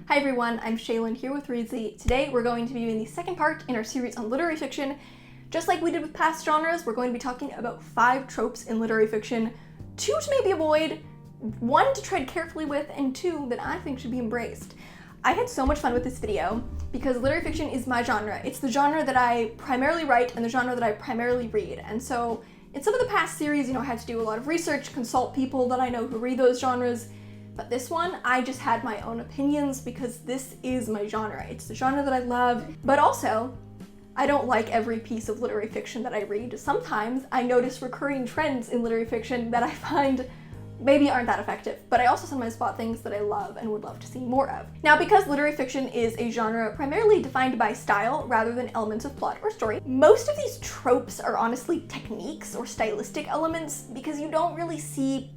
Hi everyone, I'm Shaylin here with Reedsy. Today we're going to be doing the second part in our series on literary fiction. Just like we did with past genres, we're going to be talking about 5 tropes in literary fiction, 2 to maybe avoid, 1 to tread carefully with, and 2 that I think should be embraced. I had so much fun with this video because literary fiction is my genre. It's the genre that I primarily write and the genre that I primarily read. And so in some of the past series, I had to do a lot of research, consult people that I know who read those genres. But this one, I just had my own opinions because this is my genre. It's the genre that I love, but also, I don't like every piece of literary fiction that I read. Sometimes I notice recurring trends in literary fiction that I find maybe aren't that effective, but I also sometimes spot things that I love and would love to see more of. Now, because literary fiction is a genre primarily defined by style rather than elements of plot or story, most of these tropes are honestly techniques or stylistic elements because you don't really see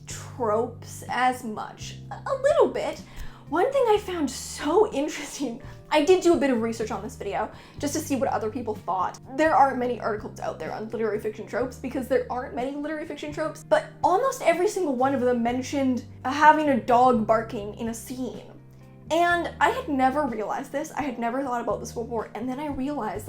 tropes as much. A little bit. One thing I found so interesting, I did do a bit of research on this video just to see what other people thought. There aren't many articles out there on literary fiction tropes because there aren't many literary fiction tropes, but almost every single one of them mentioned having a dog barking in a scene. And I had never realized this, I had never thought about this before, and then I realized,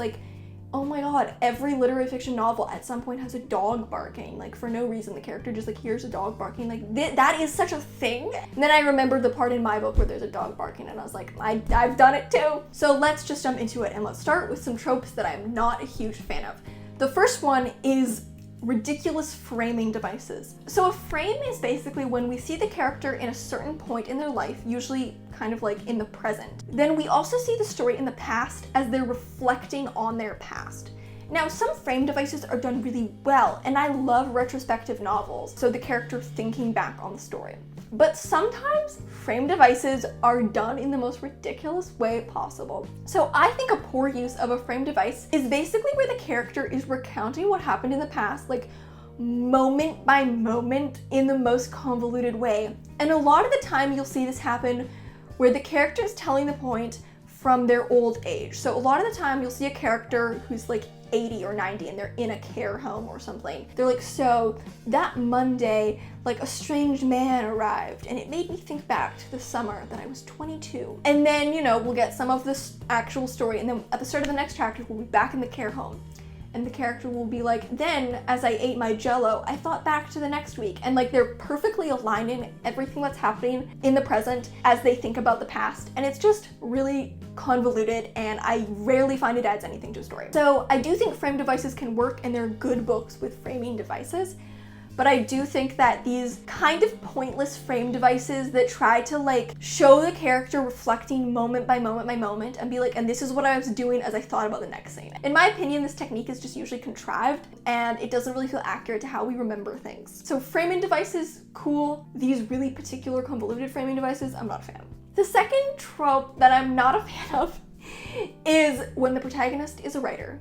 oh my god, every literary fiction novel at some point has a dog barking, for no reason. The character just hears a dog barking, that is such a thing. And then I remembered the part in my book where there's a dog barking and I was like, I've done it too. So let's just jump into it and let's start with some tropes that I'm not a huge fan of. The first one is ridiculous framing devices. So a frame is basically when we see the character in a certain point in their life, usually kind of in the present. Then we also see the story in the past as they're reflecting on their past. Now, some frame devices are done really well, and I love retrospective novels, so the character thinking back on the story. But sometimes frame devices are done in the most ridiculous way possible. So I think a poor use of a frame device is basically where the character is recounting what happened in the past, moment by moment in the most convoluted way. And a lot of the time you'll see this happen where the character is telling the point from their old age. So a lot of the time you'll see a character who's 80 or 90 and they're in a care home or something. They're so that Monday, a strange man arrived and it made me think back to the summer that I was 22. And then, we'll get some of this actual story, and then at the start of the next chapter, we'll be back in the care home. And the character will be then as I ate my jello, I thought back to the next week. And they're perfectly aligning everything that's happening in the present as they think about the past. And it's just really convoluted, and I rarely find it adds anything to a story. So I do think frame devices can work, and they're good books with framing devices. But I do think that these kind of pointless frame devices that try to show the character reflecting moment by moment by moment and be and this is what I was doing as I thought about the next scene. In my opinion, this technique is just usually contrived and it doesn't really feel accurate to how we remember things. So framing devices, cool. These really particular convoluted framing devices, I'm not a fan. The second trope that I'm not a fan of is when the protagonist is a writer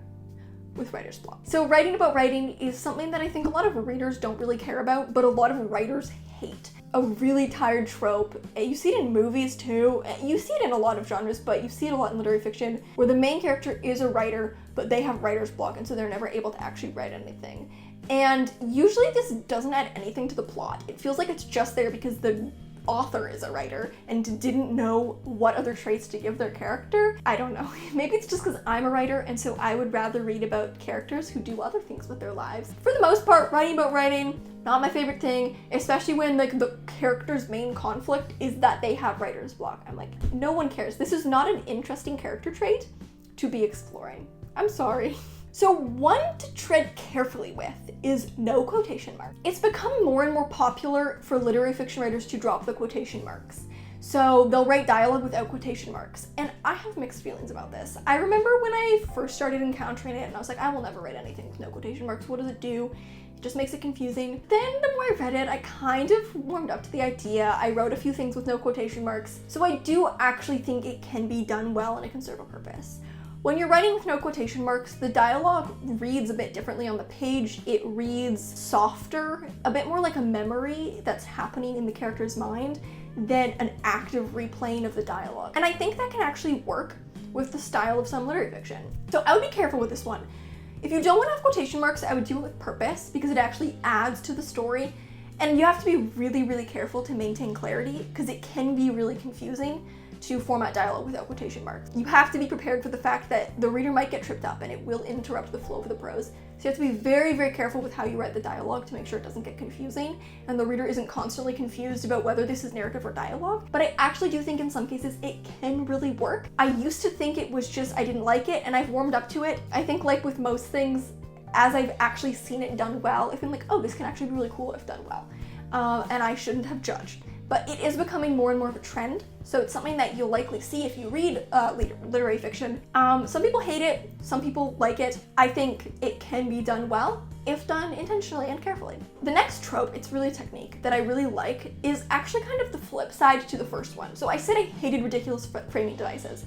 with writer's block. So writing about writing is something that I think a lot of readers don't really care about, but a lot of writers hate. A really tired trope. You see it in movies too. You see it in a lot of genres, but you see it a lot in literary fiction where the main character is a writer, but they have writer's block, and so they're never able to actually write anything. And usually this doesn't add anything to the plot. It feels like it's just there because the author is a writer and didn't know what other traits to give their character. I don't know. Maybe it's just because I'm a writer and so I would rather read about characters who do other things with their lives. For the most part, writing about writing, not my favorite thing, especially when the character's main conflict is that they have writer's block. I'm no one cares. This is not an interesting character trait to be exploring. I'm sorry. So one to tread carefully with is no quotation mark. It's become more and more popular for literary fiction writers to drop the quotation marks. So they'll write dialogue without quotation marks. And I have mixed feelings about this. I remember when I first started encountering it and I was I will never write anything with no quotation marks. What does it do? It just makes it confusing. Then the more I read it, I kind of warmed up to the idea. I wrote a few things with no quotation marks. So I do actually think it can be done well and it can serve a purpose. When you're writing with no quotation marks, the dialogue reads a bit differently on the page. It reads softer, a bit more like a memory that's happening in the character's mind than an active replaying of the dialogue. And I think that can actually work with the style of some literary fiction. So I would be careful with this one. If you don't want to have quotation marks, I would do it with purpose because it actually adds to the story. And you have to be really, really careful to maintain clarity because it can be really confusing. to format dialogue without quotation marks. You have to be prepared for the fact that the reader might get tripped up and it will interrupt the flow of the prose. So you have to be very, very careful with how you write the dialogue to make sure it doesn't get confusing and the reader isn't constantly confused about whether this is narrative or dialogue. But I actually do think in some cases it can really work. I used to think it was just I didn't like it, and I've warmed up to it. I think like with most things, as I've actually seen it done well, I've been like, oh, this can actually be really cool if done well. And I shouldn't have judged. But it is becoming more and more of a trend, so it's something that you'll likely see if you read literary fiction. Some people hate it, some people like it. I think it can be done well, if done intentionally and carefully. The next trope, it's really a technique that I really like, is actually kind of the flip side to the first one. So I said I hated ridiculous framing devices,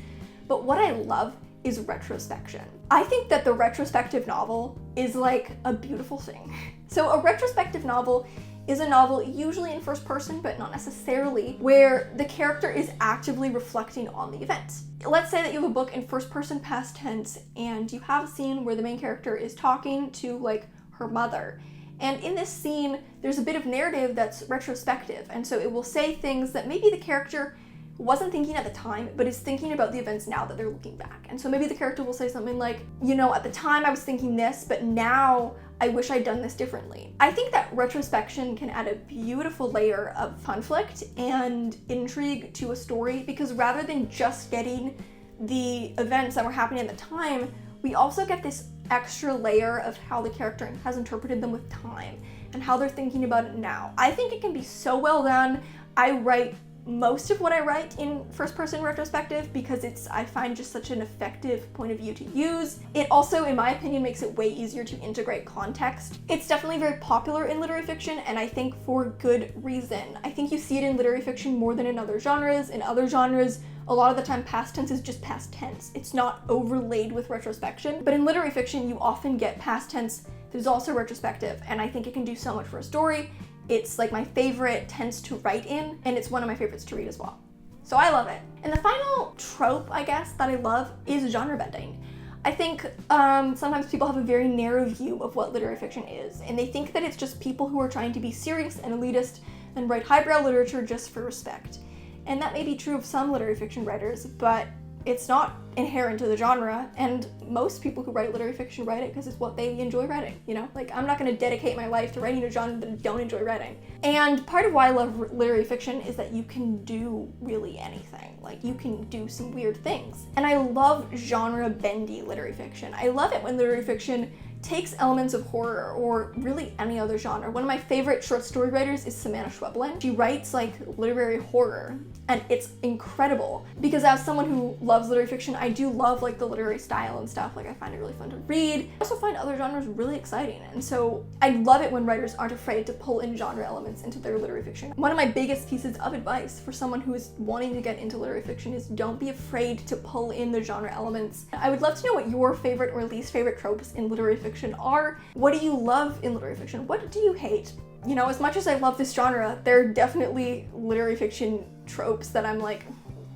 but what I love is retrospection. I think that the retrospective novel is like a beautiful thing. So a retrospective novel is a novel usually in first person, but not necessarily, where the character is actively reflecting on the events. Let's say that you have a book in first person past tense and you have a scene where the main character is talking to like her mother. And in this scene, there's a bit of narrative that's retrospective. And so it will say things that maybe the character wasn't thinking at the time, but is thinking about the events now that they're looking back. And so maybe the character will say something like, you know, at the time I was thinking this, but now I wish I'd done this differently. I think that retrospection can add a beautiful layer of conflict and intrigue to a story, because rather than just getting the events that were happening at the time, we also get this extra layer of how the character has interpreted them with time and how they're thinking about it now. I think it can be so well done. I write most of what I write in first person retrospective because I find just such an effective point of view to use. It also, in my opinion, makes it way easier to integrate context. It's definitely very popular in literary fiction, and I think for good reason. I think you see it in literary fiction more than in other genres. In other genres, a lot of the time past tense is just past tense. It's not overlaid with retrospection. But in literary fiction, you often get past tense there's also retrospective, and I think it can do so much for a story. It's like my favorite tense to write in, and it's one of my favorites to read as well. So I love it. And the final trope, I guess, that I love is genre bending. I think sometimes people have a very narrow view of what literary fiction is, and they think that it's just people who are trying to be serious and elitist and write highbrow literature just for respect. And that may be true of some literary fiction writers, but it's not inherent to the genre, and most people who write literary fiction write it because it's what they enjoy writing, you know? Like, I'm not going to dedicate my life to writing a genre that I don't enjoy writing. And part of why I love literary fiction is that you can do really anything. Like, you can do some weird things. And I love genre-bendy literary fiction. I love it when literary fiction takes elements of horror or really any other genre. One of my favorite short story writers is Samantha Schweblin. She writes like literary horror, and it's incredible because as someone who loves literary fiction, I do love like the literary style and stuff. Like, I find it really fun to read. I also find other genres really exciting, and so I love it when writers aren't afraid to pull in genre elements into their literary fiction. One of my biggest pieces of advice for someone who is wanting to get into literary fiction is don't be afraid to pull in the genre elements. I would love to know what your favorite or least favorite tropes in literary fiction are. What do you love in literary fiction? What do you hate? You know, as much as I love this genre, there are definitely literary fiction tropes that I'm like,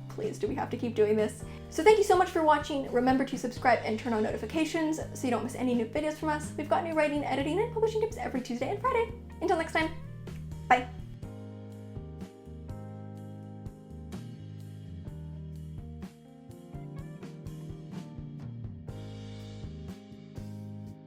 please, do we have to keep doing this? So thank you so much for watching. Remember to subscribe and turn on notifications so you don't miss any new videos from us. We've got new writing, editing, and publishing tips every Tuesday and Friday. Until next time, bye.